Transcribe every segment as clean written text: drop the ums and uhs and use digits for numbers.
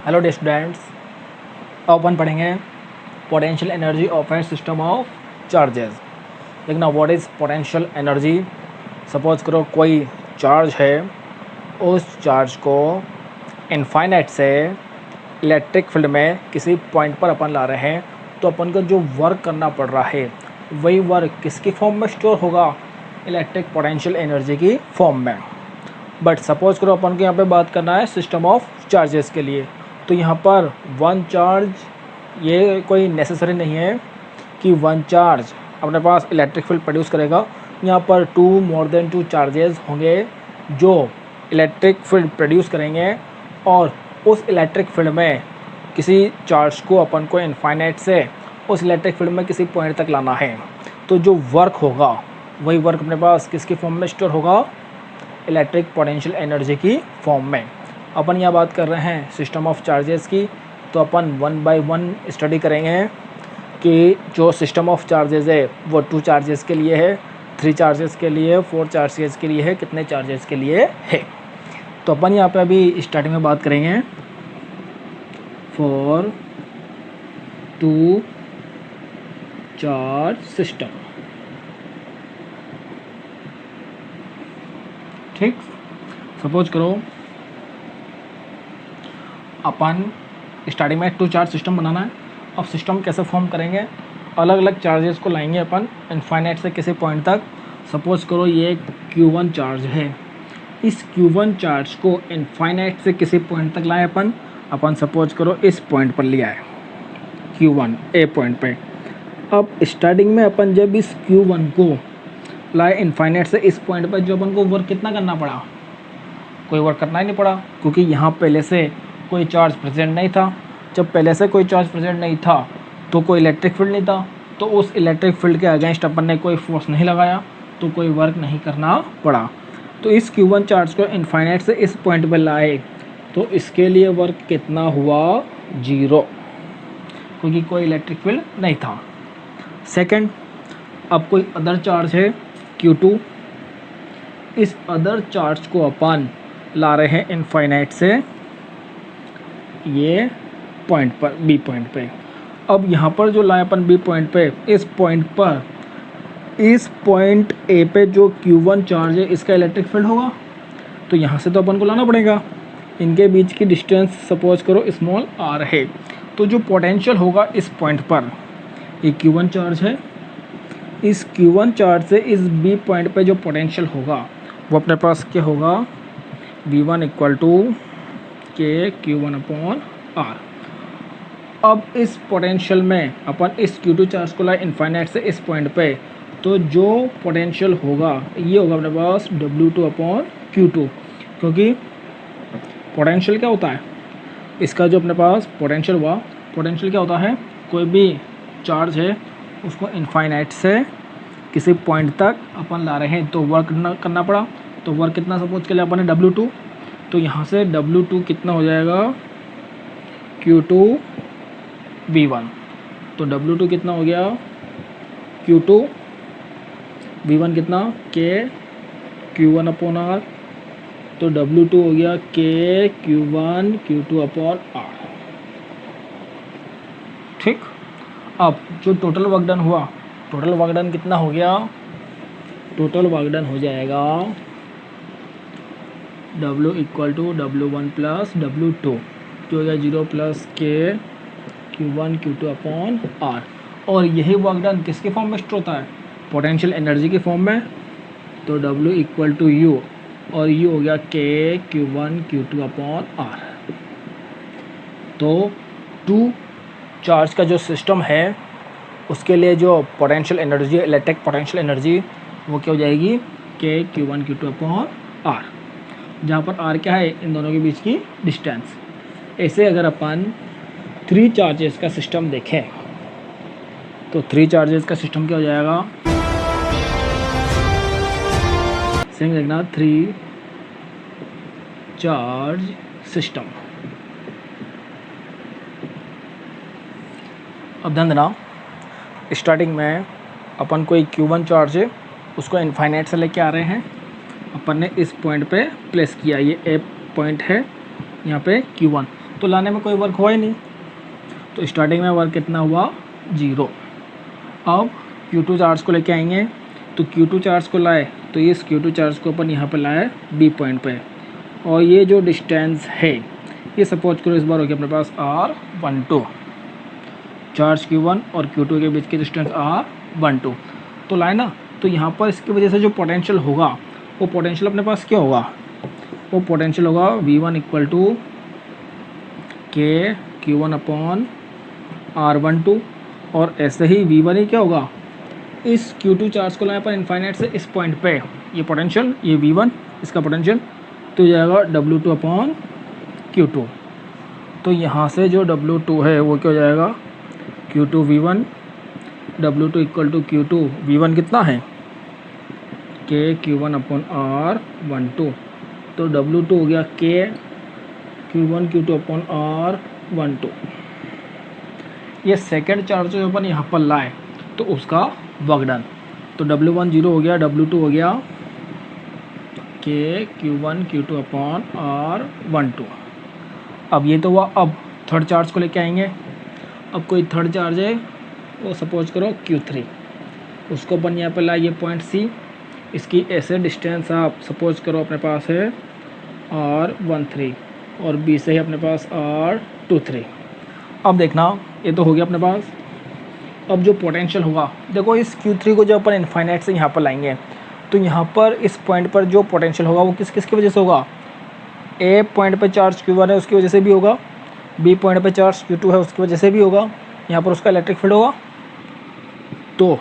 Hello dear students, अपन पढ़ेंगे potential energy of a system of charges. देखना what is potential energy. Suppose करो कोई चार्ज है, उस चार्ज को इनफाइनाइट से इलेक्ट्रिक फील्ड में किसी पॉइंट पर अपन ला रहे हैं, तो अपन को जो वर्क करना पड़ रहा है वही वर्क किसकी फॉर्म में स्टोर होगा? इलेक्ट्रिक पोटेंशियल एनर्जी की फॉर्म में। बट सपोज करो अपन को यहाँ पे बात करना है सिस्टम ऑफ चार्जेस के लिए, तो यहाँ पर वन चार्ज, ये कोई नेसेसरी नहीं है कि वन चार्ज अपने पास इलेक्ट्रिक फील्ड प्रोड्यूस करेगा। यहाँ पर मोर देन टू चार्जेस होंगे जो इलेक्ट्रिक फील्ड प्रोड्यूस करेंगे, और उस इलेक्ट्रिक फील्ड में किसी चार्ज को अपन को इनफाइनाइट से उस इलेक्ट्रिक फील्ड में किसी पॉइंट तक लाना है। तो जो वर्क होगा वही वर्क अपने पास किसकी फॉर्म में स्टोर होगा? इलेक्ट्रिक पोटेंशियल एनर्जी की फॉर्म में। अपन यहाँ बात कर रहे हैं सिस्टम ऑफ चार्जेस की, तो अपन वन बाय वन स्टडी करेंगे कि जो सिस्टम ऑफ चार्जेस है वो 2 चार्जेस के लिए है, 3 चार्जेस के लिए, 4 चार्जेस के लिए है, कितने चार्जेस के लिए है। तो अपन यहाँ पे अभी स्टार्टिंग में बात करेंगे फॉर 2 चार्ज सिस्टम। ठीक, सपोज करो अपन स्टार्टिंग में 2 चार्ज सिस्टम बनाना है। अब सिस्टम कैसे फॉर्म करेंगे? अलग अलग चार्जेस को लाएंगे अपन इनफाइनाइट से किसी पॉइंट तक। सपोज करो ये Q1 चार्ज है, इस Q1 चार्ज को इनफाइनाइट से किसी पॉइंट तक लाए अपन सपोज करो इस पॉइंट पर लिया है Q1 ए पॉइंट पे। अब स्टार्टिंग में अपन जब इस Q1 को लाए इनफाइनाइट से इस पॉइंट पर, जो अपन को वर्क कितना करना पड़ा? कोई वर्क करना ही नहीं पड़ा, क्योंकि यहाँ पहले से कोई चार्ज प्रेजेंट नहीं था। जब पहले से कोई चार्ज प्रेजेंट नहीं था तो कोई इलेक्ट्रिक फील्ड नहीं था, तो उस इलेक्ट्रिक फील्ड के अगेंस्ट अपन ने कोई फोर्स नहीं लगाया, तो कोई वर्क नहीं करना पड़ा। तो इस Q1 चार्ज को इनफाइनाइट से इस पॉइंट पर लाए, तो इसके लिए वर्क कितना हुआ? 0, क्योंकि कोई इलेक्ट्रिक फील्ड नहीं था। सेकंड, अब कोई अदर चार्ज है Q2, इस अदर चार्ज को अपन ला रहे हैं इनफाइनाइट से ये पॉइंट पर, बी पॉइंट पे। अब यहाँ पर जो लाए अपन बी पॉइंट पे, इस पॉइंट पर, इस पॉइंट ए पे जो Q1 चार्ज है इसका इलेक्ट्रिक फील्ड होगा, तो यहाँ से तो अपन को लाना पड़ेगा। इनके बीच की डिस्टेंस सपोज करो स्मॉल r है, तो जो पोटेंशियल होगा इस पॉइंट पर, ये Q1 चार्ज है, इस Q1 चार्ज से इस बी पॉइंट पे जो पोटेंशियल होगा वो अपने पास क्या होगा? V1 इक्वल टू के Q1/R। अब इस पोटेंशियल में अपन इस Q2 चार्ज को लाए इनफाइनाइट से इस पॉइंट पे, तो जो पोटेंशियल होगा ये होगा अपने पास W2/Q2, क्योंकि पोटेंशियल क्या होता है इसका, जो अपने पास पोटेंशियल हुआ, पोटेंशियल क्या होता है? कोई भी चार्ज है उसको इनफाइनाइट से किसी पॉइंट तक अपन ला रहे हैं, तो वर्क करना पड़ा। तो वर्क कितना सपोज के लिए अपन ने W2, तो यहाँ से W2 कितना हो जाएगा? Q2 V1। तो W2 कितना हो गया? Q2 V1 कितना? K Q1/R। तो W2 हो गया K Q1 Q2/R। ठीक, अब जो टोटल वर्क डन हुआ, टोटल वर्क डन कितना हो गया? टोटल वर्क डन हो जाएगा W equal to W1 plus W2, जो हो गया 0 प्लस K Q1 Q2/R। और यही वर्क डन किसके फॉर्म में स्टोर होता है? पोटेंशियल एनर्जी की फॉर्म में। तो W इक्वल टू U, और U हो गया K Q1 Q2/R। तो 2 चार्ज का जो सिस्टम है उसके लिए जो potential energy, electric potential energy, वो क्या हो जाएगी? K Q1 Q2/R, जहाँ पर R क्या है? इन दोनों के बीच की डिस्टेंस। ऐसे अगर अपन 3 चार्जेस का सिस्टम देखें, तो 3 चार्जेस का सिस्टम क्या हो जाएगा? सेम देखना, 3 चार्ज सिस्टम। अब ध्यान देना, स्टार्टिंग में अपन कोई Q1 चार्ज है उसको इनफाइनाइट से लेके आ रहे हैं, अपन ने इस पॉइंट पे प्लेस किया, ये ए पॉइंट है यहाँ पे Q1, तो लाने में कोई वर्क हुआ ही नहीं, तो स्टार्टिंग में वर्क कितना हुआ 0। अब Q2 चार्ज को लेके आएंगे, तो Q2 चार्ज को लाए तो इस Q2 चार्ज को अपन यहाँ पे लाए B पॉइंट पे, और ये जो डिस्टेंस है ये सपोज करो इस बार हो गया अपने पास R12, चार्ज Q1 और Q2 के बीच की डिस्टेंस R12 तो लाए ना। तो यहाँ पर इसकी वजह से जो पोटेंशियल होगा वो पोटेंशियल अपने पास क्या होगा, वो पोटेंशियल होगा V1 equal to K Q1 upon R12, और ऐसे ही V1 ही क्या होगा, इस Q2 चार्ज को लाए पर इनफाइनाइट से इस पॉइंट पे ये पोटेंशियल, ये V1 इसका पोटेंशियल तो जाएगा W2 अपॉन Q2। तो यहाँ से जो W2 है वो क्या हो जाएगा Q2 V1, W2 equal to Q2 V1 कितना है K Q1 अपॉन R12, तो W2 हो गया K Q1 Q2 upon R12। ये सेकेंड चार्ज जो अपन यहाँ पर लाए तो उसका वर्क डन, तो W1 0 हो गया, W2 हो गया K Q1 Q2 upon R12। अब ये तो हुआ, अब थर्ड चार्ज को लेके आएंगे। अब कोई थर्ड चार्ज है वो सपोज करो Q3, उसको अपन यहाँ पर लाए ये पॉइंट C, इसकी ऐसे डिस्टेंस आप सपोज करो अपने पास है R13 और B से ही अपने पास R23। अब देखना ये तो हो गया अपने पास। अब जो पोटेंशियल होगा देखो, इस Q3 को जब अपन इनफाइनाइट से यहाँ पर लाएंगे तो यहाँ पर इस पॉइंट पर जो पोटेंशियल होगा वो किस किस की वजह से होगा, A पॉइंट पर चार्ज Q1 है उसकी वजह से भी होगा, B पॉइंट पर चार्ज Q2 है उसकी वजह से भी होगा, यहाँ पर उसका इलेक्ट्रिक फील्ड होगा। तो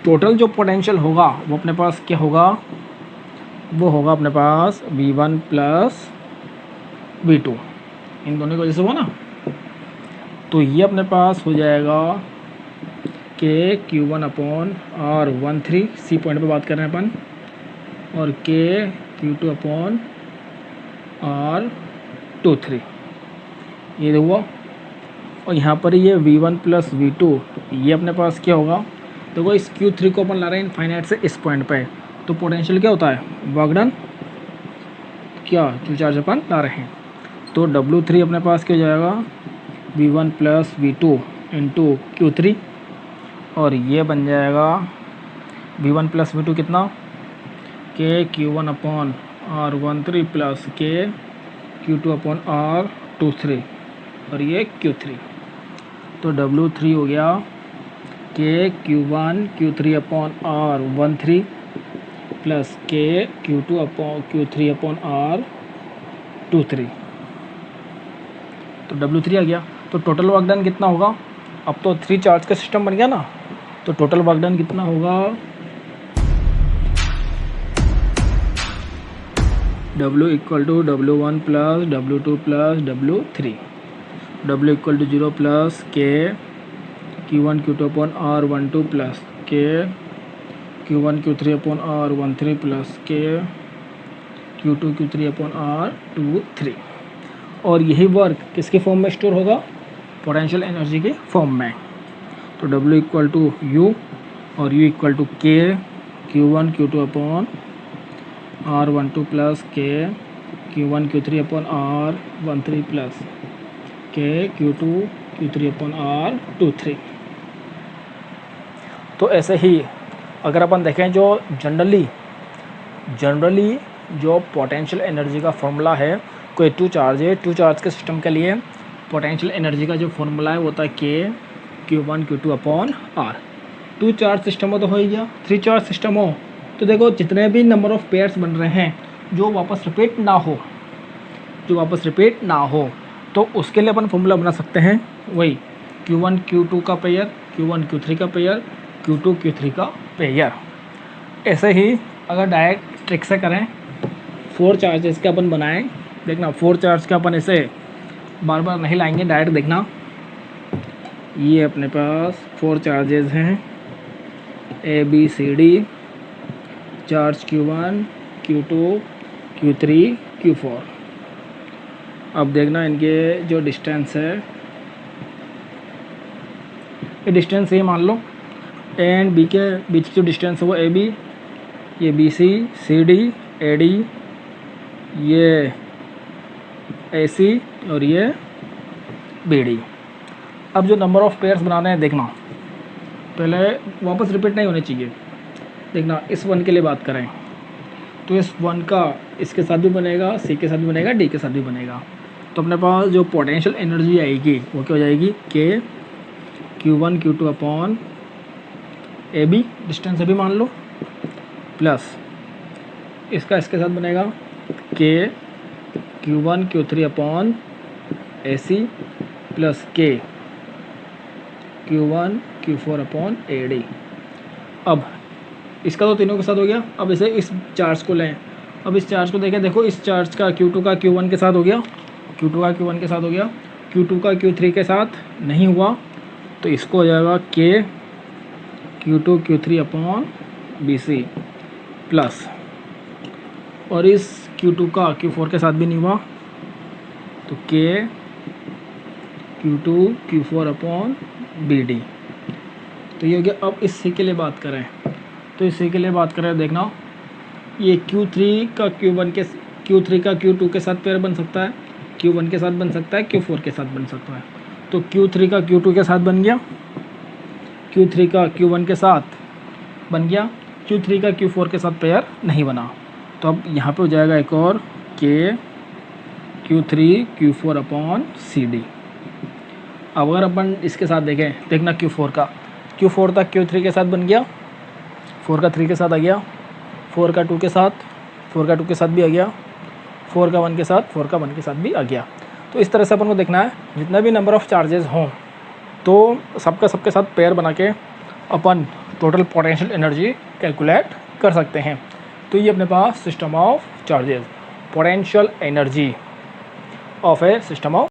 टोटल जो पोटेंशियल होगा वो अपने पास क्या होगा, वो होगा अपने पास V1 प्लस V2, इन दोनों की वजह से हुआ ना। तो ये अपने पास हो जाएगा K Q1 upon R13, C point पे बात कर रहे हैं अपन, और K Q2 अपॉन R23 ये हुआ। और यहाँ पर ये V1 प्लस V2 ये अपने पास क्या होगा, देखो इस Q3 को अपन ला रहे हैं इनफाइनाइट से इस पॉइंट पे, तो पोटेंशियल क्या होता है वर्क डन, क्या जो चार्ज अपन ला रहे हैं। तो W3 अपने पास क्या हो जाएगा V1 plus V2 into Q3, और ये बन जाएगा V1 प्लस V2 कितना K Q1 upon R13 plus K Q2 upon R23, और ये Q3। तो W3 हो गया K Q1 Q3 upon R13 plus K Q2 upon Q3 upon R23, तो W3 आ गया। तो टोटल वर्क डन कितना होगा, अब तो 3 चार्ज का सिस्टम बन गया ना, तो टोटल वर्क डन कितना होगा W equal to W1 plus W2 plus W3, W equal to 0 plus K Q1 Q2 upon R12 plus K Q1 Q3 upon R13 plus K Q2 Q3 upon R23। और यही work किसके form में store होगा, potential energy के form में। तो W equal to U और U equal to K Q1 Q2 upon R12 plus K Q1 Q3 upon R13 plus K Q2 Q3 upon R23। तो ऐसे ही अगर अपन देखें जो जनरली जो पोटेंशियल एनर्जी का फॉर्मूला है, कोई 2 चार्ज है, 2 चार्ज के सिस्टम के लिए पोटेंशियल एनर्जी का जो फॉर्मूला है वो होता है K Q1 Q2 upon R। 2 charge system हो तो हो ही गया। 3 चार्ज सिस्टम हो तो देखो जितने भी नंबर ऑफ़ पेयर्स बन रहे हैं जो वापस रिपीट ना हो तो उसके लिए अपन फॉर्मूला बना सकते हैं, वही Q1 Q2 का पेयर, Q1 Q3 का पेयर, Q2 Q3 का पेयर। ऐसे ही अगर डायरेक्ट ट्रिक से करें 4 चार्जेस के अपन बनाएं, देखना 4 चार्ज का अपन ऐसे बार बार नहीं लाएंगे, डायरेक्ट देखना ये अपने पास 4 चार्जेस हैं A B C D, charge Q1 Q2 Q3 Q4। अब देखना इनके जो डिस्टेंस है, ये डिस्टेंस ये मान लो A एंड B के बीच की जो डिस्टेंस है वो AB, ये BC CD AD, ये AC और ये बी डी। अब जो नंबर ऑफ़ पेयर्स बनाने हैं देखना, पहले वापस रिपीट नहीं होने चाहिए। देखना इस 1 के लिए बात करें तो इस 1 का इसके साथ भी बनेगा, सी के साथ भी बनेगा, डी के साथ भी बनेगा। तो अपने पास जो पोटेंशियल एनर्जी आएगी वो क्या हो जाएगी, के Q1 Q2 upon A B, distance अभी मान लो, प्लस इसका इसके साथ बनेगा के Q1 Q3 अपॉन ए सी, प्लस के Q1 Q4 upon A D. अब इसका तो तीनों के साथ हो गया। अब इसे इस चार्ज को लें, अब इस चार्ज को देखें, देखो इस चार्ज का Q2 का Q1 के साथ हो गया, Q2 का Q1 के साथ हो गया, Q2 का Q3 के साथ नहीं हुआ, तो इसको हो जाएगा के Q2 Q3 upon B C, plus और इस Q2 का Q4 के साथ भी नहीं हुआ, तो के Q2 Q4 upon B D. तो ये हो गया। अब इस सी के लिए बात करें तो इस सी के लिए बात करें, देखना ये Q3 का Q1 के Q3 का Q2 के साथ पेयर बन सकता है, Q1 के साथ बन सकता है, Q4 के साथ बन सकता है। तो Q3 का Q2 के साथ बन गया, Q3 का Q1 के साथ बन गया, Q3 का Q4 के साथ पेयर नहीं बना। तो अब यहाँ पे हो जाएगा एक और के Q3 Q4 upon C D. अब अगर अपन इसके साथ देखें, देखना Q4 का Q4 तक Q3 के साथ बन गया, 4 का 3 के साथ आ गया, 4 का 2 के साथ, 4 का 2 के साथ भी आ गया, 4 का 1 के साथ, 4 का 1 के साथ भी आ गया। तो इस तरह से अपन को देखना है जितना भी नंबर ऑफ़ चार्जेस हों तो सबके साथ पेयर बना के अपन टोटल पोटेंशियल एनर्जी कैलकुलेट कर सकते हैं। तो ये अपने पास system of charges, potential energy of a system of